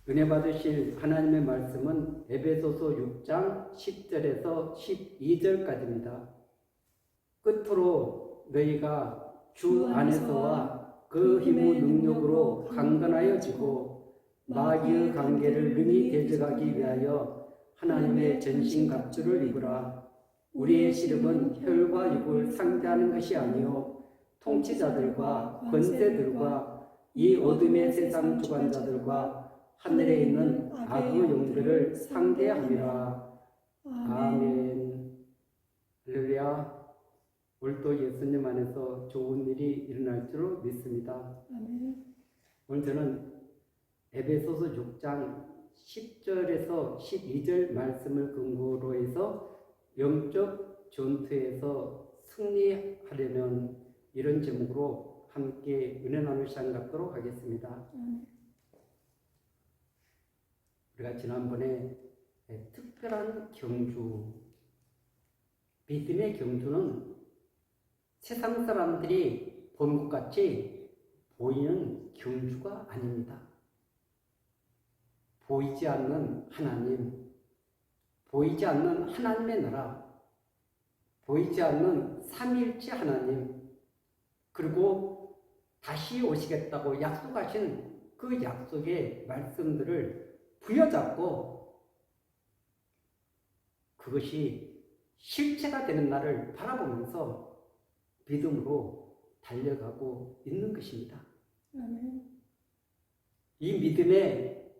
은혜 받으실 하나님의 말씀은 에베소서 6장 10절에서 12절까지입니다. 끝으로 너희가 주 안에서와 그 힘의 능력으로 강건하여지고 마귀의 관계를 능히 대적하기 위하여 하나님의 전신갑주를 입으라. 우리의 씨름은 혈과 육을 상대하는 것이 아니요 통치자들과 권세들과 이 어둠의 세상 주관자들과 하늘에 있는 악의 영들을 상대함이라. 아멘. 할렐루야. 오늘도 예수님 안에서 좋은 일이 일어날 줄로 믿습니다. 아멘. 오늘 저는 에베소서 6장 10절에서 12절 말씀을 근거로 해서 영적 전투에서 승리하려면 이런 제목으로 함께 은혜 나눌 시간 갖도록 하겠습니다. 우리가 지난번에 특별한 경주, 믿음의 경주는 세상 사람들이 보는 것 같이 보이는 경주가 아닙니다. 보이지 않는 하나님, 보이지 않는 하나님의 나라, 보이지 않는 삼위일체 하나님, 그리고 다시 오시겠다고 약속하신 그 약속의 말씀들을 부여잡고 그것이 실체가 되는 날을 바라보면서 믿음으로 달려가고 있는 것입니다. 이 믿음의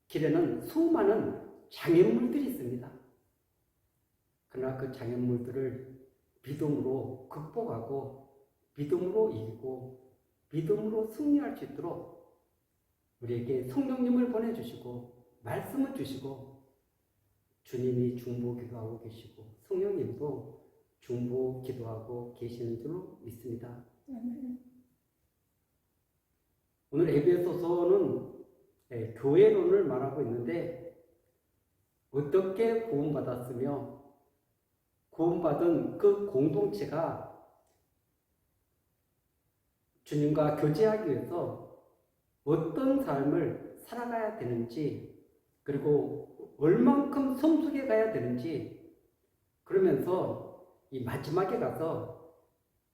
길에는 수많은 장애물들이 있습니다. 그러나 그 장애물들을 믿음으로 극복하고 믿음으로 이기고 믿음으로 승리할 수 있도록 우리에게 성령님을 보내주시고 말씀을 주시고 주님이 중보 기도하고 계시고 성령님도 중보 기도하고 계시는 줄로 믿습니다. 오늘 에베소서는 교회론을 말하고 있는데 어떻게 구원받았으며 구원받은 그 공동체가 주님과 교제하기 위해서 어떤 삶을 살아가야 되는지 그리고 얼만큼 성숙해 가야 되는지 그러면서 이 마지막에 가서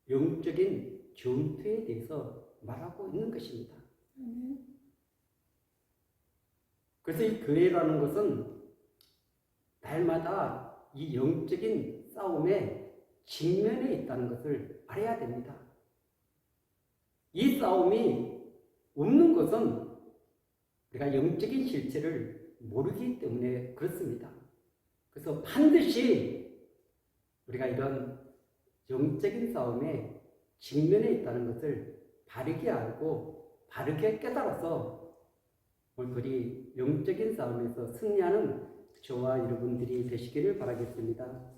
영적인 전투에 대해서 말하고 있는 것입니다. 그래서 이 교회라는 것은 날마다 이 영적인 싸움에 직면해 있다는 것을 알아야 됩니다. 이 싸움이 없는 것은 우리가 영적인 실체를 모르기 때문에 그렇습니다. 그래서 반드시 우리가 이런 영적인 싸움에 직면해 있다는 것을 바르게 알고 바르게 깨달아서 우리 영적인 싸움에서 승리하는 저와 여러분들이 되시기를 바라겠습니다.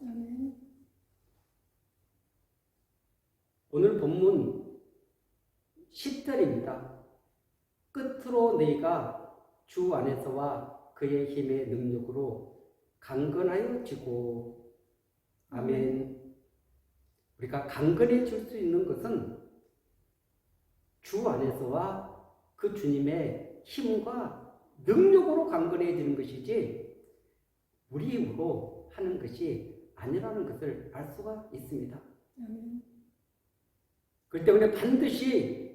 오늘 본문 10절입니다. 끝으로 너희가 주 안에서와 그의 힘의 능력으로 강건하여지고. 아멘. 우리가 강건해질 수 있는 것은 주 안에서와 그 주님의 힘과 능력으로 강건해지는 것이지 우리 힘으로 하는 것이 아니라는 것을 알 수가 있습니다. 그렇기 때문에 반드시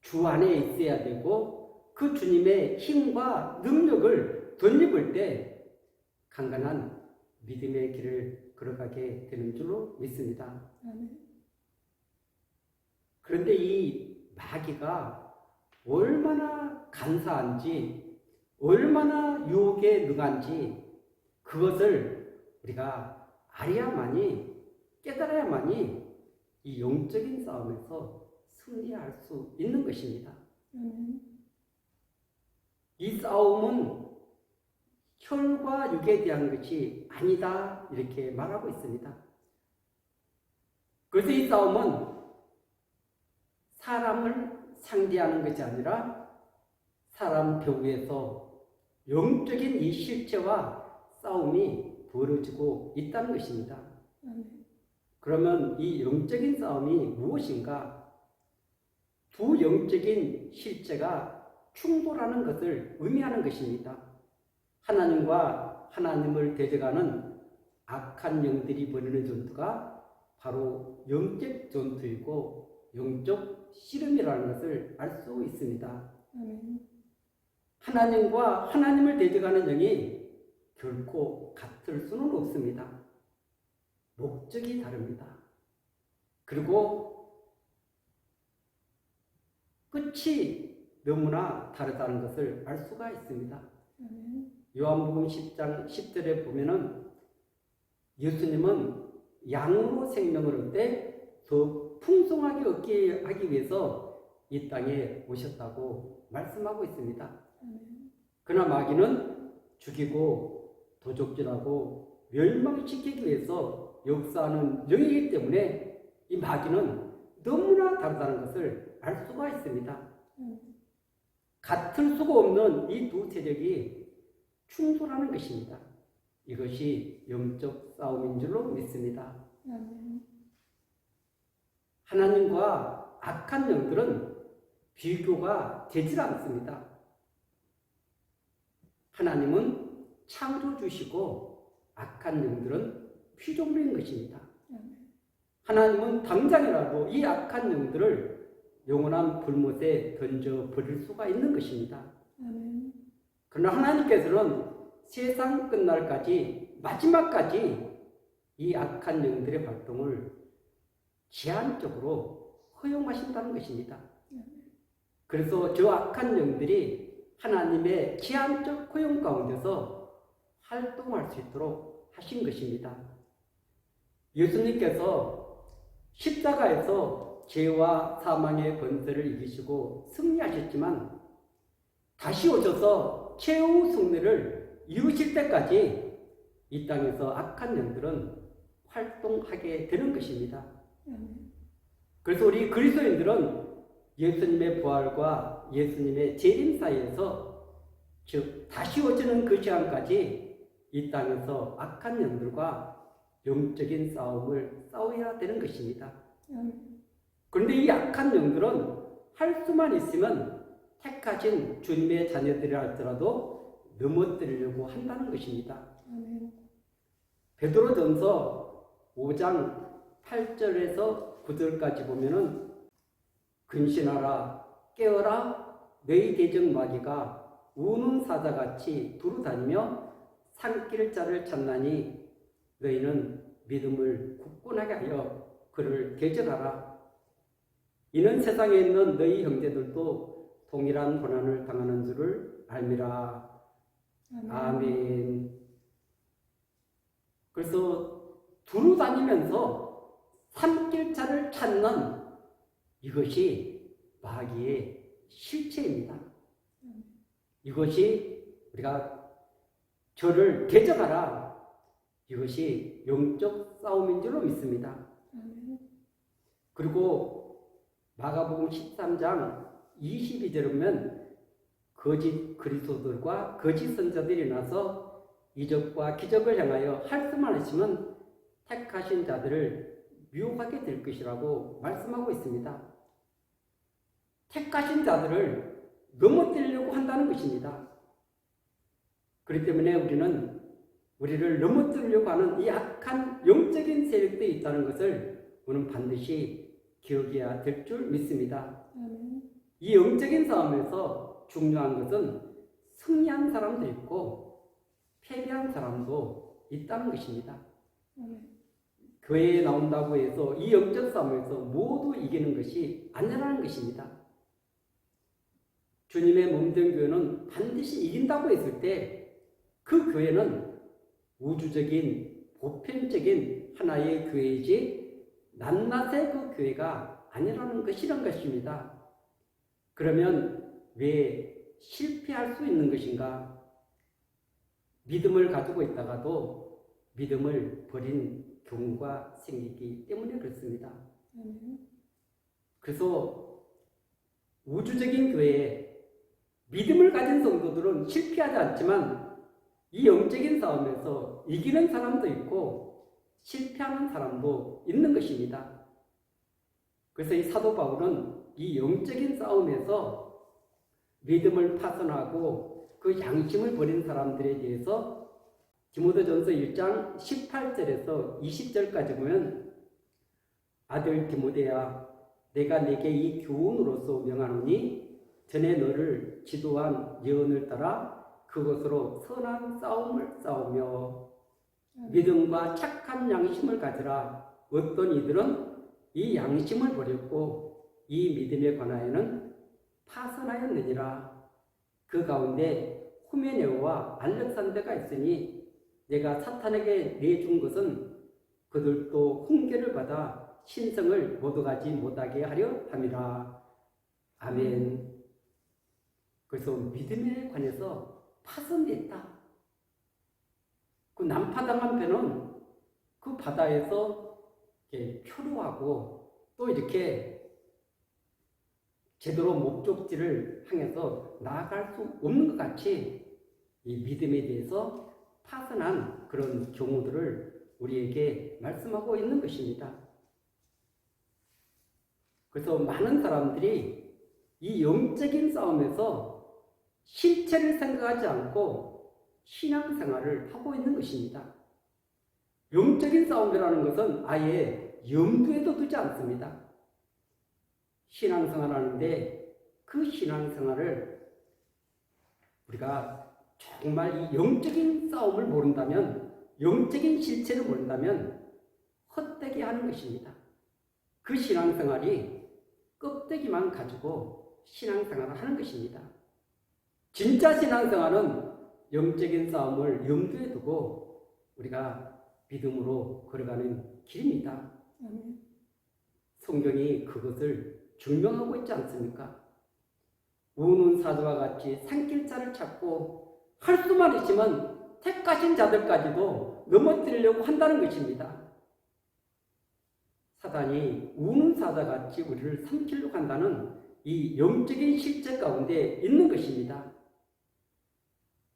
주 안에 있어야 되고 그 주님의 힘과 능력을 덧입을 때 강건한 믿음의 길을 걸어가게 되는 줄로 믿습니다. 그런데 이 마귀가 얼마나 간사한지 얼마나 유혹에 능한지 그것을 우리가 알아야만이 깨달아야만이 이 영적인 싸움에서 승리할 수 있는 것입니다. 이 싸움은 혈과 육에 대한 것이 아니다 이렇게 말하고 있습니다. 그래서 이 싸움은 사람을 상대하는 것이 아니라 사람 배후에서 영적인 이 실체와 싸움이 벌어지고 있다는 것입니다. 그러면 이 영적인 싸움이 무엇인가? 두 영적인 실체가 충돌하는 것을 의미하는 것입니다. 하나님과 하나님을 대적하는 악한 영들이 벌이는 전투가 바로 영적 전투이고 영적 씨름이라는 것을 알 수 있습니다. 하나님과 하나님을 대적하는 영이 결코 같을 수는 없습니다. 목적이 다릅니다. 그리고 끝이 너무나 다르다는 것을 알 수가 있습니다. 요한복음 10장 10절에 보면은 예수님은 양으로 생명을 얻되 더 풍성하게 얻게 하기 위해서 이 땅에 오셨다고 말씀하고 있습니다. 그러나 마귀는 죽이고 도적질하고 멸망시키기 위해서 역사하는 영이기 때문에 이 마귀는 너무나 다르다는 것을 알 수가 있습니다. 같을 수가 없는 이 두 세력이 충돌하는 것입니다. 이것이 영적 싸움인 줄로 믿습니다. 하나님과 악한 영들은 비교가 되질 않습니다. 하나님은 창조주시고 악한 영들은 피조물인 것입니다. 하나님은 당장이라도 이 악한 영들을 영원한 불못에 던져 버릴 수가 있는 것입니다. 그러나 하나님께서는 세상 끝날까지 마지막까지 이 악한 영들의 활동을 제한적으로 허용하신다는 것입니다. 그래서 저 악한 영들이 하나님의 제한적 허용 가운데서 활동할 수 있도록 하신 것입니다. 예수님께서 십자가에서 죄와 사망의 권세를 이기시고 승리하셨지만 다시 오셔서 최후 승리를 이루실 때까지 이 땅에서 악한 영들은 활동하게 되는 것입니다. 그래서 우리 그리스도인들은 예수님의 부활과 예수님의 재림 사이에서 즉 다시 오시는 그 시간까지 이 땅에서 악한 영들과 영적인 싸움을 싸워야 되는 것입니다. 그런데 이 악한 영들은 할 수만 있으면 택하신 주님의 자녀들이라 할지라도 넘어뜨리려고 한다는 것입니다. 베드로전서 5장 8절에서 9절까지 보면은 근신하라 깨어라 너희 대적 마귀가 우는 사자같이 두루다니며 산길 자를 찾나니 너희는 믿음을 굳건하게 하여 그를 대적하라. 이는 세상에 있는 너희 형제들도 동일한 고난을 당하는 줄을 알미라. 아멘. 그래서 두루다니면서 산길자를 찾는 이것이 마귀의 실체입니다. 이것이 우리가 저를 대적하라. 이것이 영적 싸움인 줄로 믿습니다. 그리고 마가복음 13장 22절에 보면 거짓 그리스도들과 거짓 선자들이 나서 이적과 기적을 향하여 할 수만 있으면 택하신 자들을 미혹하게 될 것이라고 말씀하고 있습니다. 택하신 자들을 넘어뜨리려고 한다는 것입니다. 그렇기 때문에 우리는 우리를 넘어뜨리려고 하는 이 악한 영적인 세력들이 있다는 것을 우리는 반드시 기억해야 될 줄 믿습니다. 이 영적인 싸움에서 중요한 것은 승리한 사람도 있고 패배한 사람도 있다는 것입니다. 교회에 나온다고 해서 이 영적 싸움에서 모두 이기는 것이 아니라는 것입니다. 주님의 몸된 교회는 반드시 이긴다고 했을 때 그 교회는 우주적인 보편적인 하나의 교회이지 낱낱의 그 교회가 아니라는 것이란 것입니다. 그러면 왜 실패할 수 있는 것인가? 믿음을 가지고 있다가도 믿음을 버린 경우가 생기기 때문에 그렇습니다. 그래서 우주적인 교회에 믿음을 가진 성도들은 실패하지 않지만 이 영적인 싸움에서 이기는 사람도 있고 실패하는 사람도 있는 것입니다. 그래서 이 사도 바울은 이 영적인 싸움에서 믿음을 파손하고 그 양심을 버린 사람들에 대해서 디모데전서 1장 18절에서 20절까지 보면 아들 디모데야 내가 내게 이 교훈으로서 명하노니 전에 너를 지도한 예언을 따라 그것으로 선한 싸움을 싸우며 믿음과 착한 양심을 가지라. 어떤 이들은 이 양심을 버렸고 이 믿음에 관하여는 파선하였느니라. 그 가운데 후메네오와 알렉산더가 있으니 내가 사탄에게 내준 것은 그들도 훈계를 받아 신성을 모독하지 못하게 하려 함이라. 아멘. 그래서 믿음에 관해서 파손됐다. 그 난파당한 배는 그 바다에서 이렇게 표류하고 또 이렇게 제대로 목적지를 향해서 나아갈 수 없는 것 같이 이 믿음에 대해서 파손한 그런 경우들을 우리에게 말씀하고 있는 것입니다. 그래서 많은 사람들이 이 영적인 싸움에서 실체를 생각하지 않고 신앙생활을 하고 있는 것입니다. 영적인 싸움이라는 것은 아예 염두에도 두지 않습니다. 신앙생활하는데 그 신앙생활을 우리가 정말 이 영적인 싸움을 모른다면, 영적인 실체를 모른다면 헛되게 하는 것입니다. 그 신앙생활이 껍데기만 가지고 신앙생활을 하는 것입니다. 진짜 신앙생활은 영적인 싸움을 염두에 두고 우리가 믿음으로 걸어가는 길입니다. 성경이 그것을 증명하고 있지 않습니까? 우는 사자와 같이 산길자를 찾고 할 수만 있으면 택하신 자들까지도 넘어뜨리려고 한다는 것입니다. 사단이 우는 사자같이 우리를 삼키려고 한다는 이 영적인 실제 가운데 있는 것입니다.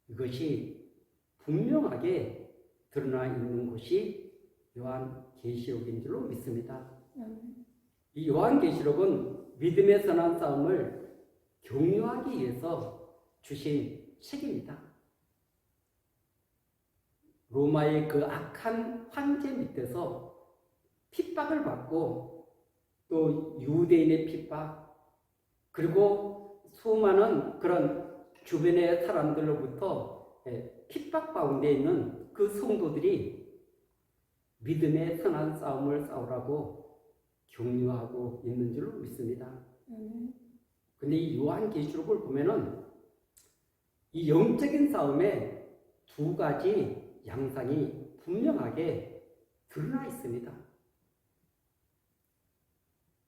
이것이 분명하게 드러나 있는 것이 요한계시록인 줄로 믿습니다. 이 요한계시록은 믿음의 선한 싸움을 격려하기 위해서 주신 책입니다. 로마의 그 악한 황제 밑에서 핍박을 받고 또 유대인의 핍박 그리고 수많은 그런 주변의 사람들로부터 핍박 가운데 있는 그 성도들이 믿음의 선한 싸움을 싸우라고 격려하고 있는 줄로 믿습니다. 근데 이 요한계시록을 보면은 이 영적인 싸움에 두 가지 양상이 분명하게 드러나 있습니다.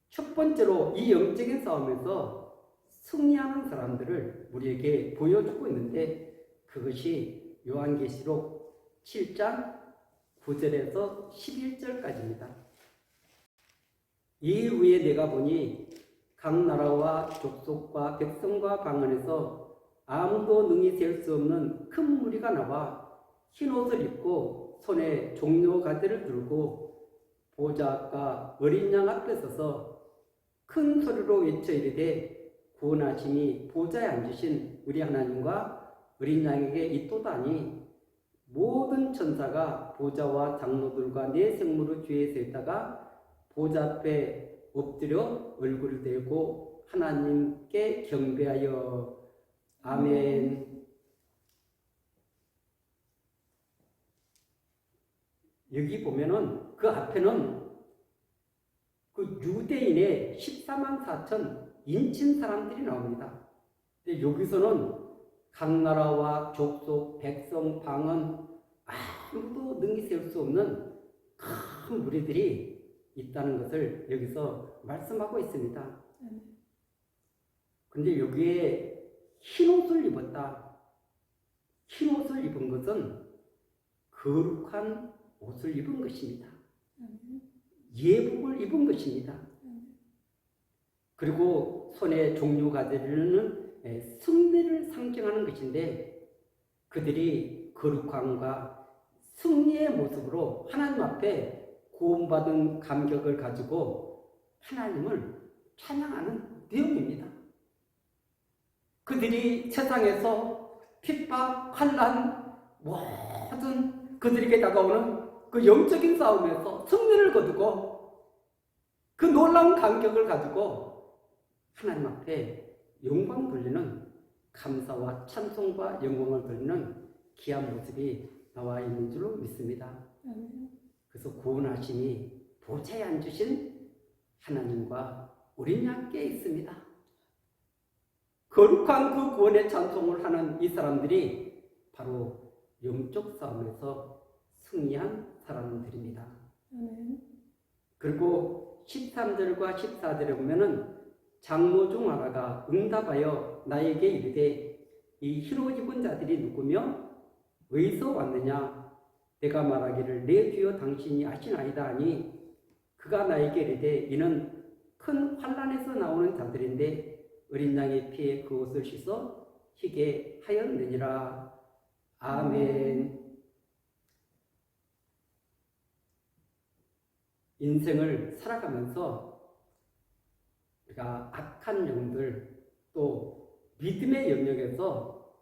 첫 번째로 이 영적인 싸움에서 승리하는 사람들을 우리에게 보여주고 있는데 그것이 요한계시록 7장 9절에서 11절까지입니다. 이후에 내가 보니 각 나라와 족속과 백성과 방언에서 아무도 능히 셀 수 없는 큰 무리가 나와 흰옷을 입고 손에 종려가지를 들고 보좌 앞과 어린 양 앞에 서서 큰 소리로 외쳐 이르되 구원하심이 보좌에 앉으신 우리 하나님과 어린 양에게 있도다니 모든 천사가 보좌와 장로들과 네 생물의 뒤에 서 있다가 보좌 앞에 엎드려 얼굴을 대고 하나님께 경배하여 아멘. 여기 보면은 그 앞에는 그 유대인의 14만 4천 인친 사람들이 나옵니다. 근데 여기서는 각 나라와 족속, 백성, 방언 아무도 능히 세울 수 없는 큰 무리들이 있다는 것을 여기서 말씀하고 있습니다. 근데 여기에 흰옷을 입었다. 흰옷을 입은 것은 거룩한 옷을 입은 것입니다. 예복을 입은 것입니다. 그리고 손에 종류가지는 승리를 상징하는 것인데 그들이 거룩함과 승리의 모습으로 하나님 앞에 구원받은 감격을 가지고 하나님을 찬양하는 내용입니다. 그들이 세상에서 핍박, 환난, 모든 그들에게 다가오는 그 영적인 싸움에서 승리를 거두고 그 놀라운 감격을 가지고 하나님 앞에 영광 돌리는, 감사와 찬송과 영광을 돌리는 귀한 모습이 나와 있는 줄로 믿습니다. 그래서 구원하심이 보좌에 앉으신 하나님과 우리는 함께 있습니다. 거룩한 그 구원의 찬송을 하는 이 사람들이 바로 영적 싸움에서 승리한 사람들입니다. 그리고 13절과 14절에 보면은 장로 중 하나가 응답하여 나에게 이르되 이 흰옷 입은 자들이 누구며 어디서 왔느냐? 내가 말하기를 내 주여 당신이 아시나이다 하니 그가 나에게 이르되 이는 큰 환난에서 나오는 자들인데 어린 양의 피에 그 옷을 씻어 희게 하였느니라. 아멘. 인생을 살아가면서 우리가 악한 영들, 또 믿음의 영역에서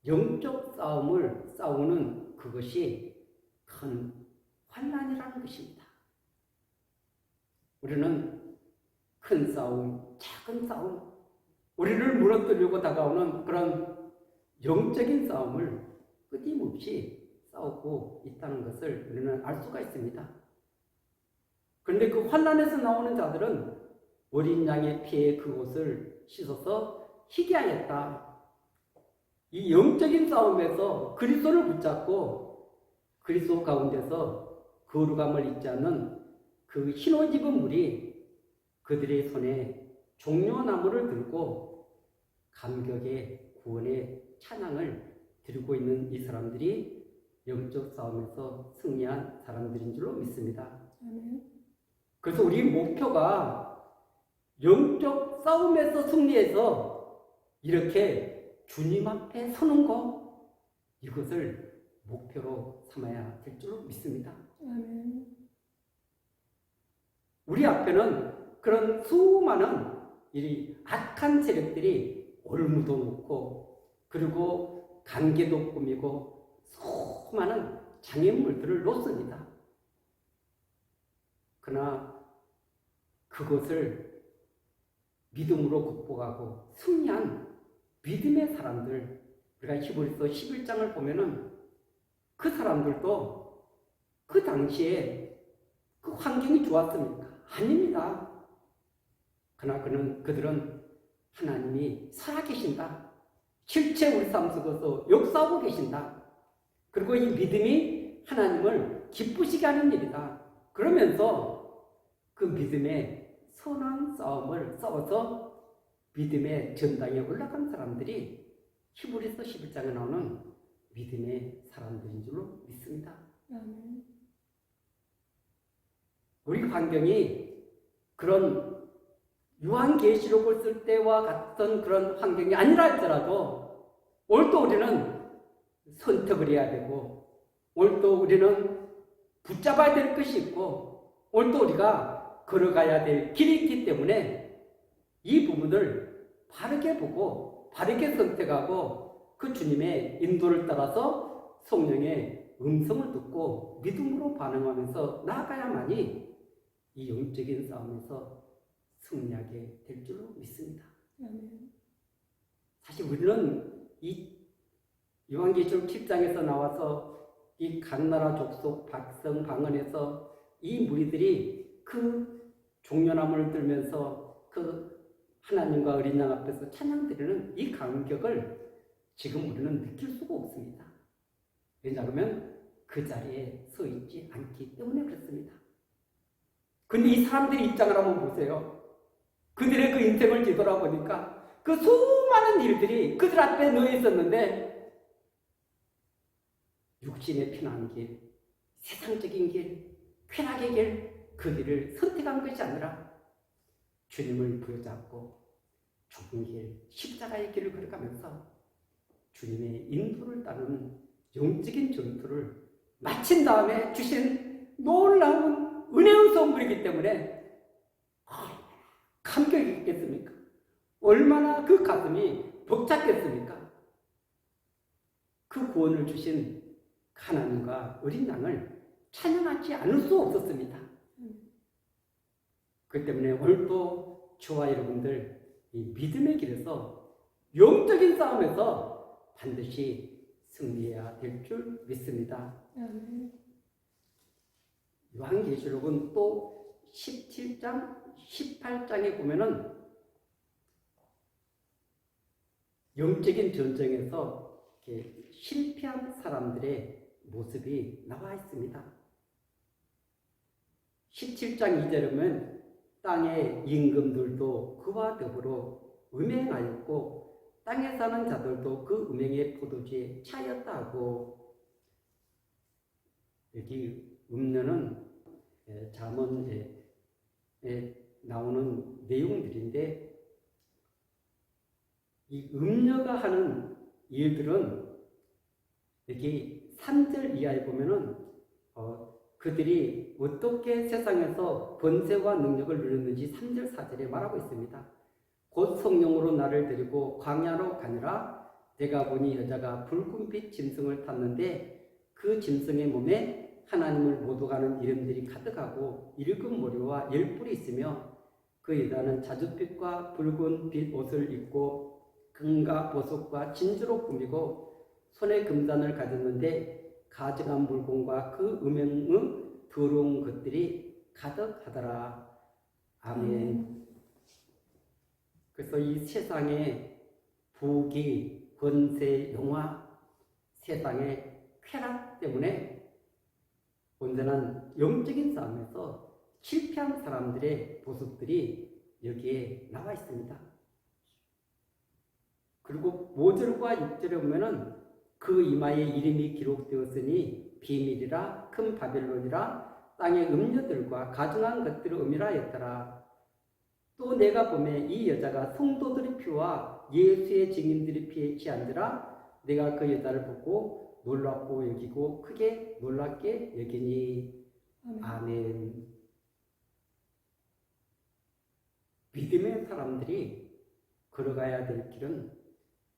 영적 싸움을 싸우는 그것이 큰 환난이라는 것입니다. 우리는 큰 싸움, 작은 싸움, 우리를 무너뜨리고 다가오는 그런 영적인 싸움을 끊임없이 싸우고 있다는 것을 우리는 알 수가 있습니다. 그런데 그 환난에서 나오는 자들은 어린 양의 피에 그곳을 씻어서 희게 하였다. 이 영적인 싸움에서 그리스도를 붙잡고 그리스도 가운데서 거룩함을 잊지 않는 그 흰옷 입은 무리, 그들의 손에 종려나무를 들고 감격의 구원의 찬양을 드리고 있는 이 사람들이 영적 싸움에서 승리한 사람들인 줄로 믿습니다. 그래서 우리 목표가 영적 싸움에서 승리해서 이렇게 주님 앞에 서는 것, 이것을 목표로 삼아야 될 줄로 믿습니다. 우리 앞에는 그런 수많은 이 악한 세력들이 올무도 놓고, 그리고 관계도 꾸미고 수많은 장애물들을 놓습니다. 그러나 그것을 믿음으로 극복하고 승리한 믿음의 사람들, 우리가 히브리서 11장을 보면은 그 사람들도 그 당시에 그 환경이 좋았습니까? 아닙니다. 그러나 그들은 하나님이 살아계신다, 실제 우리 삶 속에서 역사하고 계신다, 그리고 이 믿음이 하나님을 기쁘시게 하는 일이다, 그러면서 그 믿음의 선한 싸움을 싸워서 믿음의 전당에 올라간 사람들이 히브리서 11장에 나오는 믿음의 사람들인 줄로 믿습니다. 우리 환경이 그런 요한계시록을 쓸 때와 같은 그런 환경이 아니라 할지라도 오늘도 우리는 선택을 해야 되고, 오늘도 우리는 붙잡아야 될 것이 있고, 오늘도 우리가 걸어가야 될 길이 있기 때문에 이 부분을 바르게 보고 바르게 선택하고 그 주님의 인도를 따라서 성령의 음성을 듣고 믿음으로 반응하면서 나아가야만이 이 영적인 싸움에서 승리하게 될 줄로 믿습니다. 사실 우리는 이 요한계시록 7장에서 나와서 이 각 나라 족속 백성 방언에서 이 무리들이 그 종려나무를 들면서 그 하나님과 어린 양 앞에서 찬양드리는 이 감격을 지금 우리는 느낄 수가 없습니다. 왜냐하면 그 자리에 서 있지 않기 때문에 그렇습니다. 근데 이 사람들의 입장을 한번 보세요. 그들의 그 인생을 뒤돌아보니까 그 수많은 일들이 그들 앞에 놓여 있었는데 육신의 편한 길, 세상적인 길, 쾌락의 길, 그 길을 선택한 것이 아니라 주님을 부여잡고 좁은 길, 십자가의 길을 걸어가면서 주님의 인도를 따르는 영적인 전투를 마친 다음에 주신 놀라운 은혜의 선물이기 때문에 감격이 있겠습니까? 얼마나 그 가슴이 벅찼겠습니까? 그 구원을 주신 하나님과 어린 양을 찬양하지 않을 수 없었습니다. 그렇기 때문에 오늘도 저와 여러분들 이 믿음의 길에서 영적인 싸움에서 반드시 승리해야 될 줄 믿습니다. 요한계시록은 또 17장, 18장에 보면은 영적인 전쟁에서 이렇게 실패한 사람들의 모습이 나와 있습니다. 17장 2절에는 땅의 임금들도 그와 더불어 음행하였고 땅에 사는 자들도 그 음행의 포도주에 차였다 하고, 여기 음료는 잠언에 나오는 내용들인데, 이 음녀가 하는 일들은 여기 3절 이하에 보면은 그들이 어떻게 세상에서 번세와 능력을 누렸는지 3절 4절에 말하고 있습니다. 곧 성령으로 나를 데리고 광야로 가니라. 내가 보니 여자가 붉은빛 짐승을 탔는데 그 짐승의 몸에 하나님을 모독하는 이름들이 가득하고 일금 머리와 열뿔이 있으며 그 여자는 자줏빛과 붉은빛 옷을 입고 금과 보석과 진주로 꾸미고 손에 금잔을 가졌는데 가증한 물건과 그 음행의 더러운 것들이 가득하더라. 아멘. 그래서 이 세상의 부귀, 권세, 영화, 세상의 쾌락 때문에 온전한 영적인 싸움에서 실패한 사람들의 모습들이 여기에 나와 있습니다. 그리고 5절과 6절에 보면은 그 이마에 이름이 기록되었으니 비밀이라 큰 바벨론이라 땅의 음녀들과 가증한 것들을 음이라였더라. 또 내가 보매 이 여자가 성도들의 피와 예수의 증인들의 피에 취한지라. 내가 그 여자를 보고 놀랍고 여기고 크게 놀랍게 여기니. 아멘. 믿음의 사람들이 걸어가야 될 길은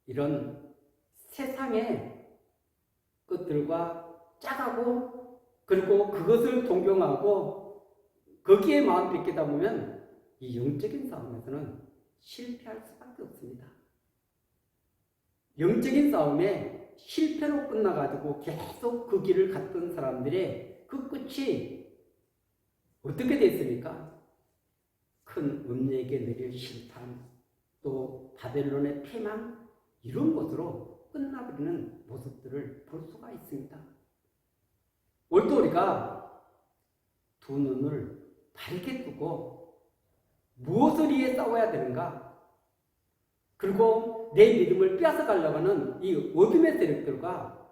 이런 세상의 것들과 짜가고, 그리고 그것을 동경하고 거기에 마음 뺏기다 보면 이 영적인 싸움에서는 실패할 수밖에 없습니다. 영적인 싸움에 실패로 끝나가지고 계속 그 길을 갔던 사람들의 그 끝이 어떻게 됐습니까? 큰 음녀에게 내릴 심판, 또 바벨론의 패망, 이런 것으로 끝나버리는 모습들을 볼 수가 있습니다. 오늘도 우리가 두 눈을 바르게 뜨고 무엇을 위해 싸워야 되는가, 그리고 내 믿음을 빼앗아가려고 하는 이 어둠의 세력들과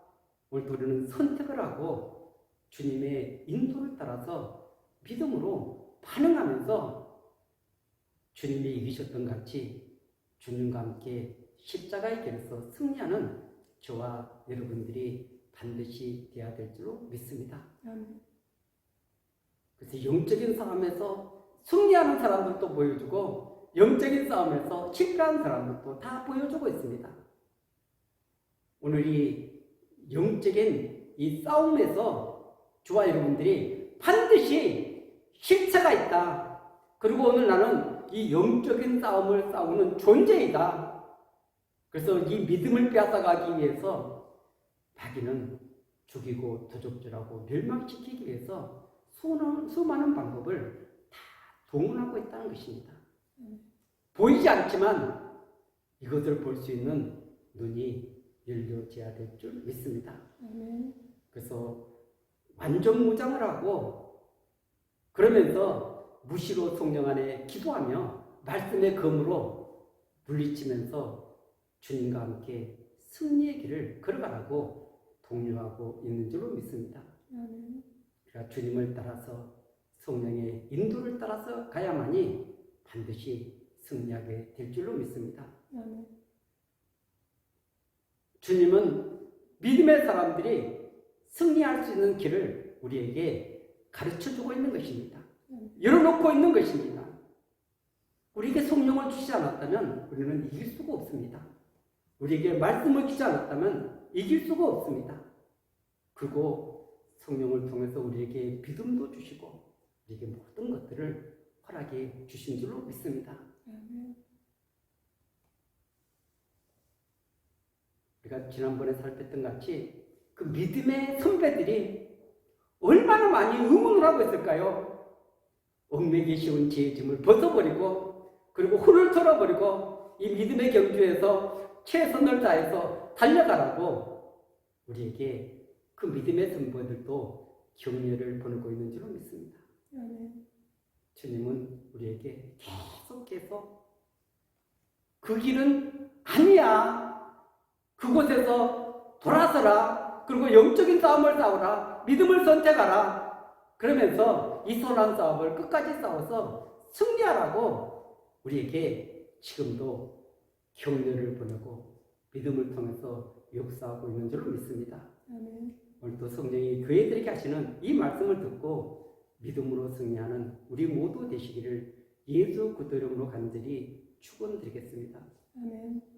오늘도 우리는 선택을 하고 주님의 인도를 따라서 믿음으로 반응하면서 주님이 이기셨던 같이 주님과 함께 십자가의 길에서 승리하는 저와 여러분들이 반드시 되어야 될 줄로 믿습니다. 그래서 영적인 싸움에서 승리하는 사람들도 보여주고 영적인 싸움에서 실패한 사람들도 다 보여주고 있습니다. 오늘 이 영적인 이 싸움에서 저와 여러분들이 반드시 실체가 있다. 그리고 오늘 나는 이 영적인 싸움을 싸우는 존재이다. 그래서 이 믿음을 빼앗아가기 위해서 마귀는 죽이고 도적질하고 멸망시키기 위해서 수많은 방법을 다 동원하고 있다는 것입니다. 보이지 않지만 이것을 볼 수 있는 눈이 열려져야 될 줄 믿습니다. 그래서 완전 무장을 하고 그러면서 무시로 성령 안에 기도하며 말씀의 검으로 물리치면서 주님과 함께 승리의 길을 걸어가라고 독려하고 있는 줄로 믿습니다. 그러니까 주님을 따라서 성령의 인도를 따라서 가야만이 반드시 승리하게 될 줄로 믿습니다. 주님은 믿음의 사람들이 승리할 수 있는 길을 우리에게 가르쳐주고 있는 것입니다. 열어놓고 있는 것입니다. 우리에게 성령을 주시지 않았다면 우리는 이길 수가 없습니다. 우리에게 말씀을 주지 않았다면 이길 수가 없습니다. 그리고 성령을 통해서 우리에게 믿음도 주시고 우리에게 모든 것들을 허락해 주신 줄로 믿습니다. 우리가 지난번에 살폈던 같이 그 믿음의 선배들이 얼마나 많이 응원을 하고 있을까요? 얽매기 쉬운 지의 짐을 벗어버리고 그리고 혼을 털어버리고 이 믿음의 경주에서 최선을 다해서 달려가라고 우리에게 그 믿음의 선배들도 격려를 보내고 있는 줄로 믿습니다. 주님은 우리에게 계속해서 그 길은 아니야. 그곳에서 돌아서라. 그리고 영적인 싸움을 싸워라. 믿음을 선택하라. 그러면서 이 선한 싸움을 끝까지 싸워서 승리하라고 우리에게 지금도 격려를 보내고 믿음을 통해서 역사하고 있는 줄로 믿습니다. 오늘도 성령이 교회들에게 하시는 이 말씀을 듣고 믿음으로 승리하는 우리 모두 되시기를 예수 그리스도 이름으로 간절히 축원드리겠습니다. 아멘.